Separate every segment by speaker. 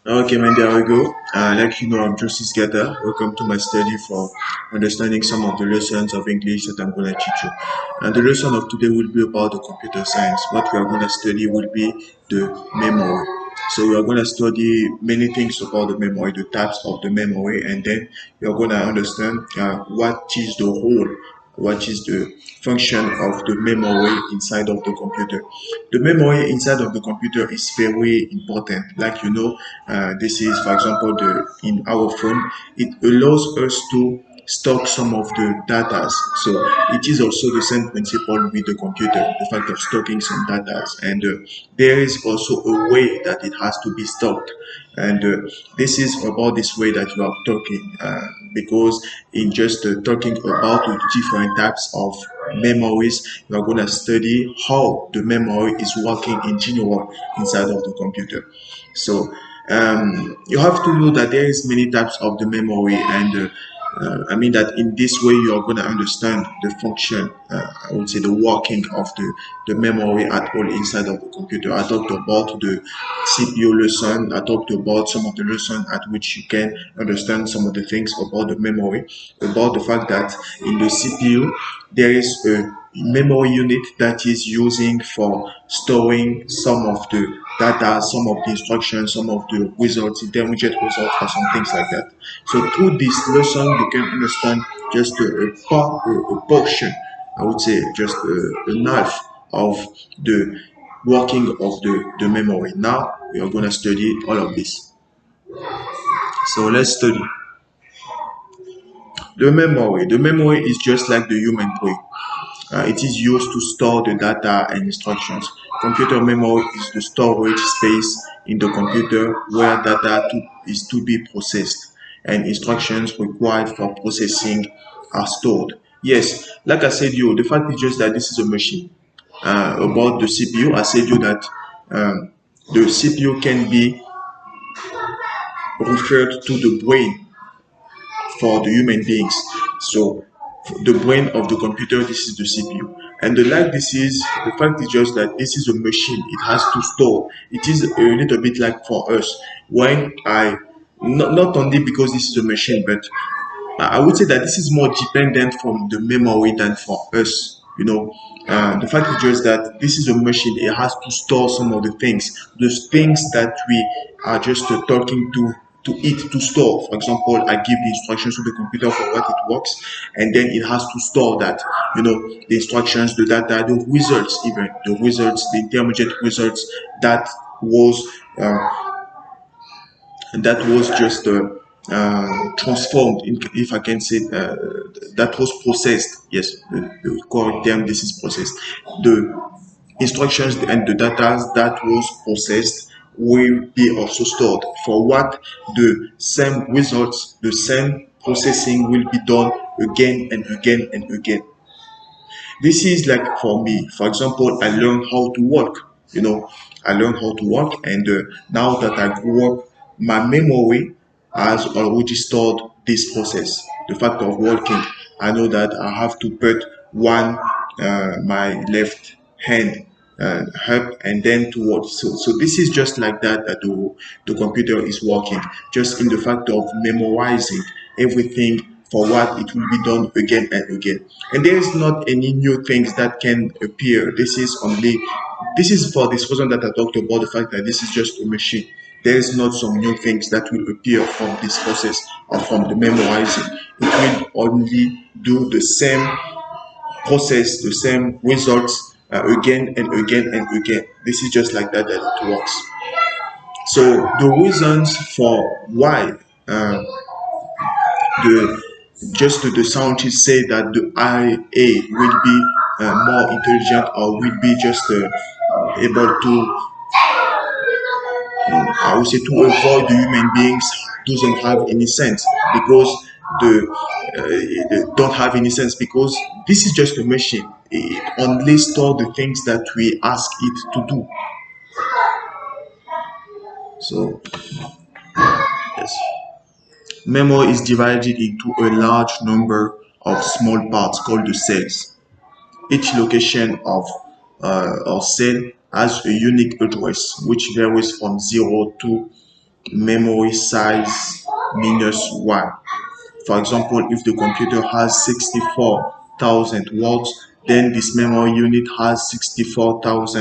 Speaker 1: Okay, man, there we go. Like you know, I'm Justice Gata. Welcome to my study for understanding some of the lessons of English that I'm going to teach you. And the lesson of today will be about the computer science. What we are going to study will be the memory. So we are going to study many things about the memory, the types of the memory, and then you're going to understand what is the whole, what is the function of the memory inside of the computer. The memory inside of the computer is very important. Like you know, this is, for example, the in our phone, it allows us to stock some of the data. So it is also the same principle with the computer, the fact of stocking some data. And there is also a way that it has to be stocked. And this is about this way that you are talking, because in just talking about the different types of memories, you are going to study how the memory is working in general inside of the computer. So you have to know that there is many types of the memory, and I mean that in this way you are going to understand the function, I would say the working of the memory at all inside of the computer. I talked about the CPU lesson. I talked about some of the lesson at which you can understand some of the things about the memory, about the fact that in the CPU there is a memory unit that is using for storing some of the data, some of the instructions, some of the results, intermediate results, or some things like that. So through this lesson, you can understand just a portion, I would say, just a knife of the working of the memory. Now we are going to study all of this. So let's study. The memory. The memory is just like the human brain. It is used to store the data and instructions. Computer memory is the storage space in the computer where is to be processed and instructions required for processing are stored. Yes, like I said, the fact is just that this is a machine. About the CPU, I said you that the CPU can be referred to the brain for the human beings. So the brain of the computer, this is the CPU. And the like this is, the fact is just that this is a machine. It has to store. It is a little bit like for us. When I, not only because this is a machine, but I would say that this is more dependent from the memory than for us. The fact is just that this is a machine. It has to store some of the things, those things that we are just talking to it to store. For example, I give the instructions to the computer for what it works, and then it has to store that. The instructions, the data, the results, even the results, the intermediate results that was uh, just transformed, if I can say, that was processed. Yes, the correct term, this is processed. The instructions and the data that was processed will be also stored for what the same results, the same processing will be done again and again and again. This is like for me, for example, I learned how to walk. I learned how to walk, and now that I grew up, my memory has already stored this process. The fact of walking, I know that I have to put my left hand up and then towards. So this is just like that the computer is working, just in the fact of memorizing everything for what it will be done again and again. And there is not any new things that can appear. This is for this reason that I talked about the fact that this is just a machine. There is not some new things that will appear from this process or from the memorizing. It will only do the same process, the same results again and again and again. This is just like that it works. So the reasons for why uh, the the scientists say that the IA will be more intelligent, or will be just able to, I would say, to avoid the human beings doesn't have any sense, because they don't have any sense, because this is just a machine. It only store the things that we ask it to do. So yes, memory is divided into a large number of small parts called the cells. Each location of or cell has a unique address which varies from 0 to memory size minus 1. For example, if the computer has 64,000 words, then this memory unit has 64 times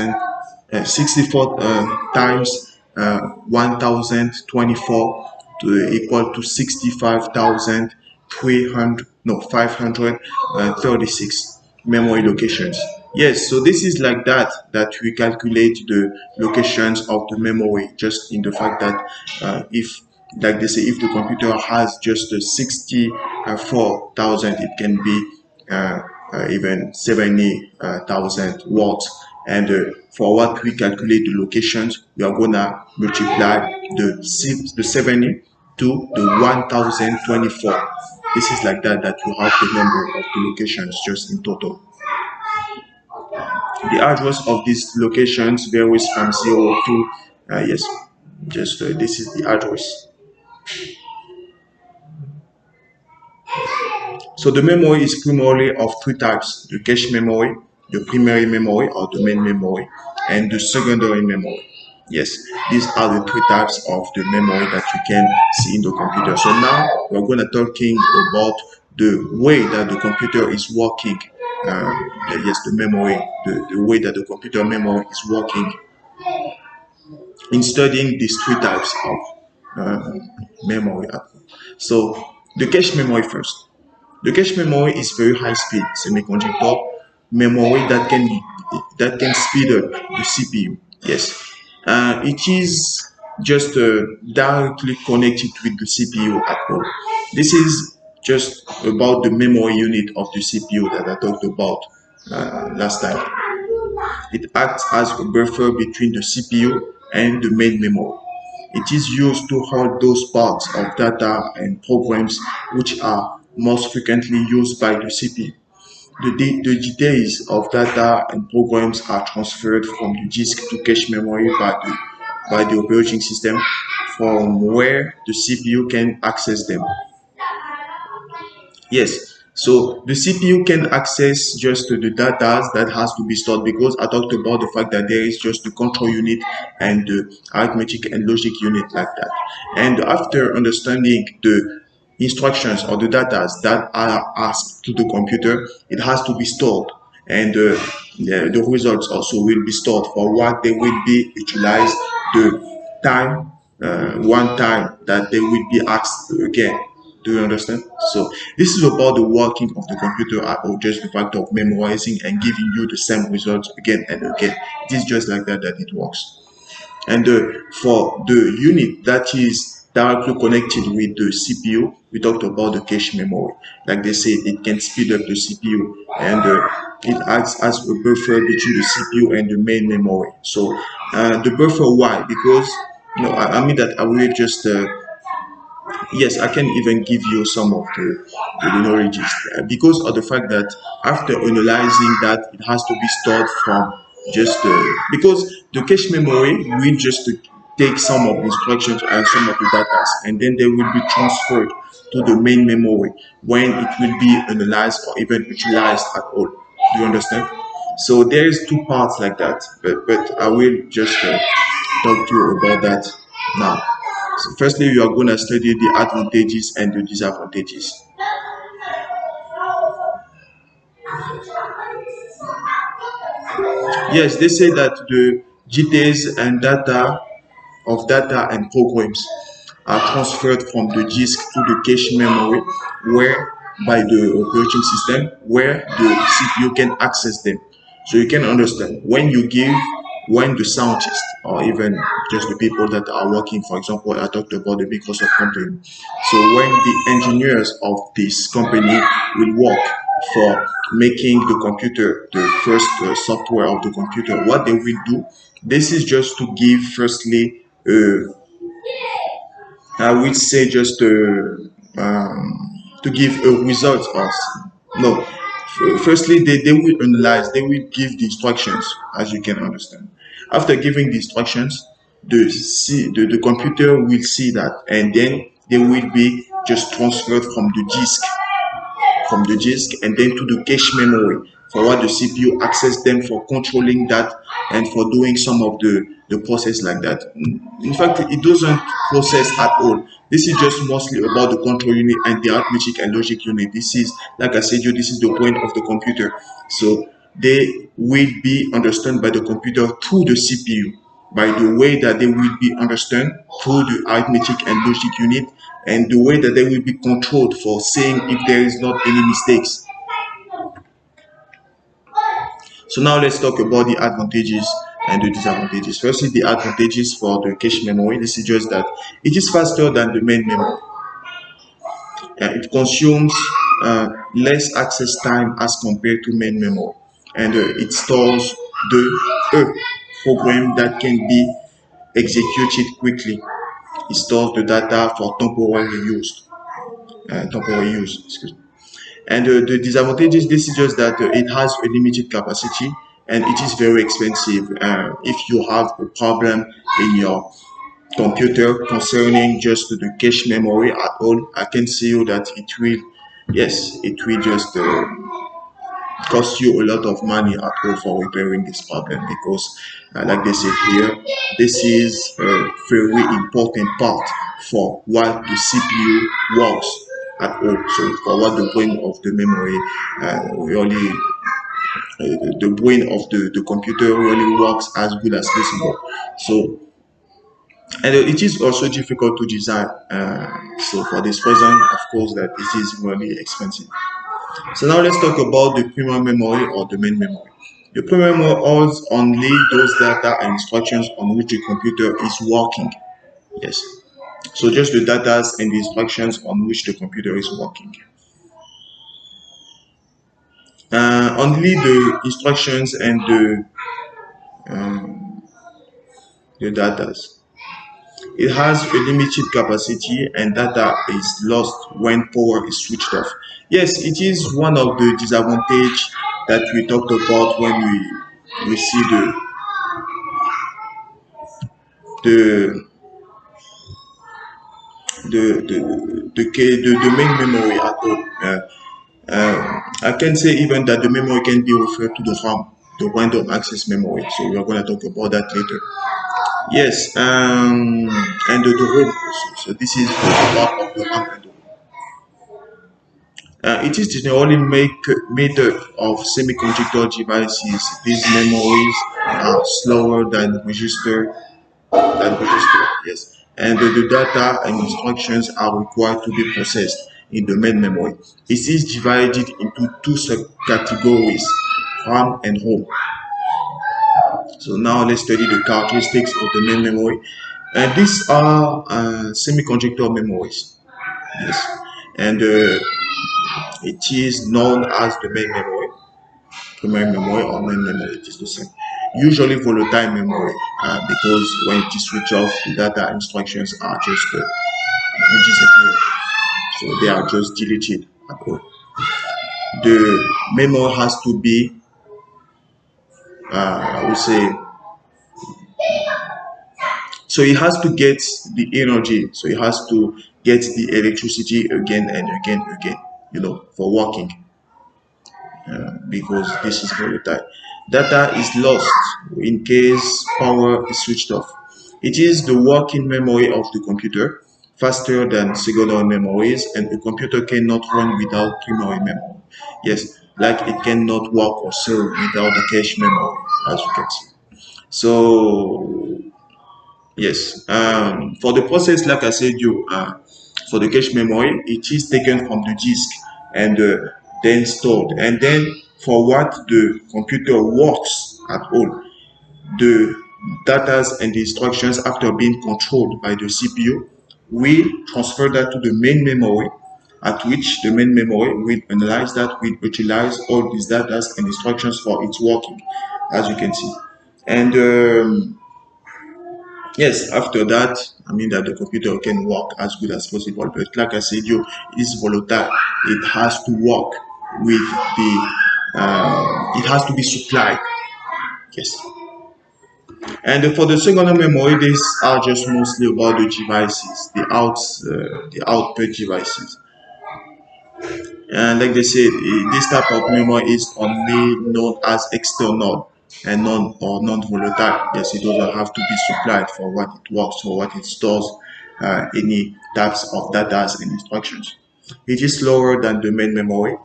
Speaker 1: 1024 to equal to 65,300, no, 536 memory locations. Yes, so this is like that we calculate the locations of the memory, just in the fact that if, like they say, if the computer has just 64,000, it can be even 70,000 words. And for what we calculate the locations, we are gonna multiply the 70 to the 1024. This is like that you have the number of the locations just in total. The address of these locations varies from 0 to yes, just this is the address. So the memory is primarily of three types: the cache memory, the primary memory or the main memory, and the secondary memory. Yes, these are the three types of the memory that you can see in the computer. So now we're going to talking about the way that the computer is working. Uh, yes, the memory, the way that the computer memory is working in studying these three types of memory. So the cache memory first. The cache memory is very high speed semiconductor memory that can speed up the CPU. Yes, it is just directly connected with the CPU at all. This is just about the memory unit of the CPU that I talked about last time. It acts as a buffer between the CPU and the main memory. It is used to hold those parts of data and programs which are most frequently used by the CPU. The details of data and programs are transferred from the disk to cache memory by the operating system, from where the CPU can access them. Yes, so the CPU can access just the data that has to be stored, because I talked about the fact that there is just the control unit and the arithmetic and logic unit like that. And after understanding the instructions or the data that are asked to the computer, it has to be stored, and the results also will be stored for what they will be utilized the time, one time that they will be asked again. Do you understand? So this is about the working of the computer, or just the fact of memorizing and giving you the same results again and again. It is just like that it works. And for the unit that is directly connected with the CPU, we talked about the cache memory. Like they say, it can speed up the CPU, and it acts as a buffer between the CPU and the main memory. So the buffer, why? Because I mean that I will just yes, I can even give you some of the knowledge because of the fact that after analyzing that, it has to be stored from just because the cache memory will just take some of the instructions and some of the data, and then they will be transferred to the main memory when it will be analyzed or even utilized at all. Do you understand? So there is two parts like that, but I will just talk to you about that now. So firstly, you are going to study the advantages and the disadvantages. Yes, they say that the details and data of data and programs are transferred from the disk to the cache memory, where by the operating system, where the CPU can access them. So you can understand when the scientists or even just the people that are working, for example, I talked about the Microsoft company. So when the engineers of this company will work for making the computer, the first software of the computer, what they will do, this is just to give firstly I would say just to give a result of no. Firstly, they will analyze, they will give the instructions, as you can understand. After giving the instructions, the computer will see that, and then they will be just transferred from the disk and then to the cache memory for what the CPU access them for controlling that and for doing some of the process like that. In fact, it doesn't process at all. This is just mostly about the control unit and the arithmetic and logic unit. This is, like I said, this is the point of the computer. So they will be understood by the computer through the CPU, by the way that they will be understood through the arithmetic and logic unit, and the way that they will be controlled for saying if there is not any mistakes. So now let's talk about the advantages and the disadvantages. Firstly, the advantages for the cache memory. This is just that it is faster than the main memory. It consumes less access time as compared to main memory, and it stores the program that can be executed quickly. It stores the data for temporary use. Excuse me. And the disadvantages, this is just that it has a limited capacity and it is very expensive. If you have a problem in your computer concerning just the cache memory at all, I can see you that it will, yes, it will just cost you a lot of money at all for repairing this problem, because like they said here, this is a very important part for what the CPU works at all. So for what the brain of the memory really the brain of the computer really works as good as possible. So, and it is also difficult to design. So for this reason, of course, that it is really expensive. So now let's talk about the primary memory or the main memory. The primary memory holds only those data and instructions on which the computer is working. Yes. So just the data and the instructions on which the computer is working. Only the instructions and the data. It has a limited capacity and data is lost when power is switched off. Yes, it is one of the disadvantages that we talked about when we see the the main memory at all. I can say even that the memory can be referred to the RAM, the random access memory. So we are going to talk about that later. Yes, and the ROM also. So this is the part of the RAM and the ROM. It is generally made up of semiconductor devices. These memories are slower than register, yes. And the data and instructions are required to be processed in the main memory. It is divided into two subcategories, RAM and ROM. So now let's study the characteristics of the main memory. And these are semiconductor memories, yes. And it is known as the main memory, primary memory or main memory. It is the same. Usually volatile memory, because when it is switched off, the data instructions are just disappear. So they are just deleted at all. The memory has to be, I would say, so it has to get the energy. So it has to get the electricity again and again, for working. Because this is volatile. Data is lost in case power is switched off. It is the working memory of the computer, faster than secondary memories, and a computer cannot run without primary memory. Yes, like it cannot work or serve without the cache memory, as you can see. So yes, for the process, like I said, for the cache memory, it is taken from the disk and then stored. And then for what the computer works at all, the data and the instructions after being controlled by the CPU will transfer that to the main memory, at which the main memory will analyze that, will utilize all these data and instructions for its working, as you can see. And yes, after that, I mean that the computer can work as good as possible. But like I said, it is volatile. It has to work with it has to be supplied. Yes. And for the secondary memory, these are just mostly about the devices, the output devices. And like they said, this type of memory is only known as external and non-volatile. Yes, it doesn't have to be supplied for what it works, for what it stores any types of data and instructions. It is slower than the main memory.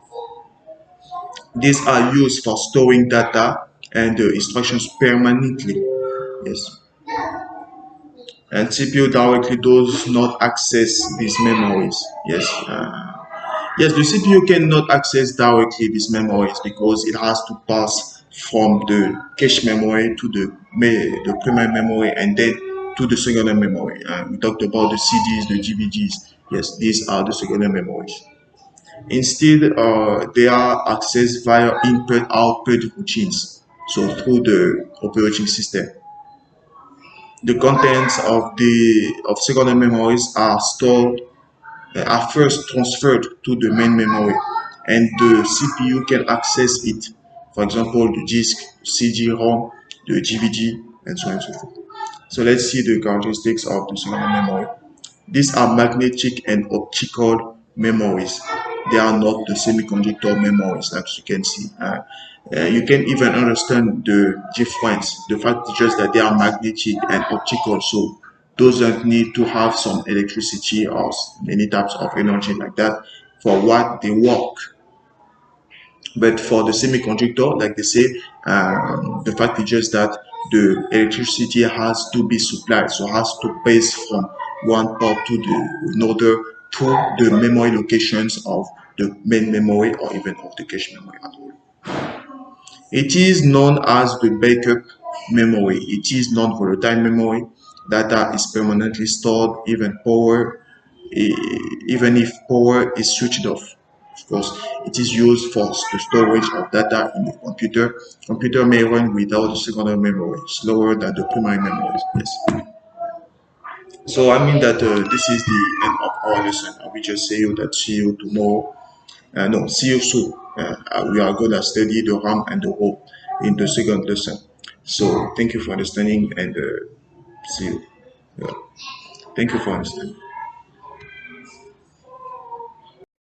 Speaker 1: These are used for storing data and instructions permanently. Yes, and CPU directly does not access these memories. Yes, yes, the CPU cannot access directly these memories because it has to pass from the cache memory to the primary memory and then to the secondary memory. We talked about the CDs, the GBGs. Yes, these are the secondary memories. Instead, they are accessed via input-output routines, so through the operating system. The contents of secondary memories are stored are first transferred to the main memory, and the CPU can access it. For example, the disk, CD-ROM, the GVG, and so on and so forth. So let's see the characteristics of the secondary memory. These are magnetic and optical memories. They are not the semiconductor memories, as you can see. You can even understand the difference. The fact is just that they are magnetic and optical, so doesn't need to have some electricity or any types of energy like that for what they work. But for the semiconductor, like they say, the fact is just that the electricity has to be supplied, so has to pass from one part to the another to the memory locations of the main memory or even of the cache memory at all. It is known as the backup memory. It is non-volatile memory. Data is permanently stored, even if power is switched off. Of course, it is used for the storage of data in the computer. Computer may run without the secondary memory, slower than the primary memory. Yes. So I mean that this is the end of our lesson. I will just say you that see you tomorrow. No, see you soon. We are going to study the RAM and the ROM in the second lesson. So thank you for understanding and see you. Yeah. Thank you for understanding.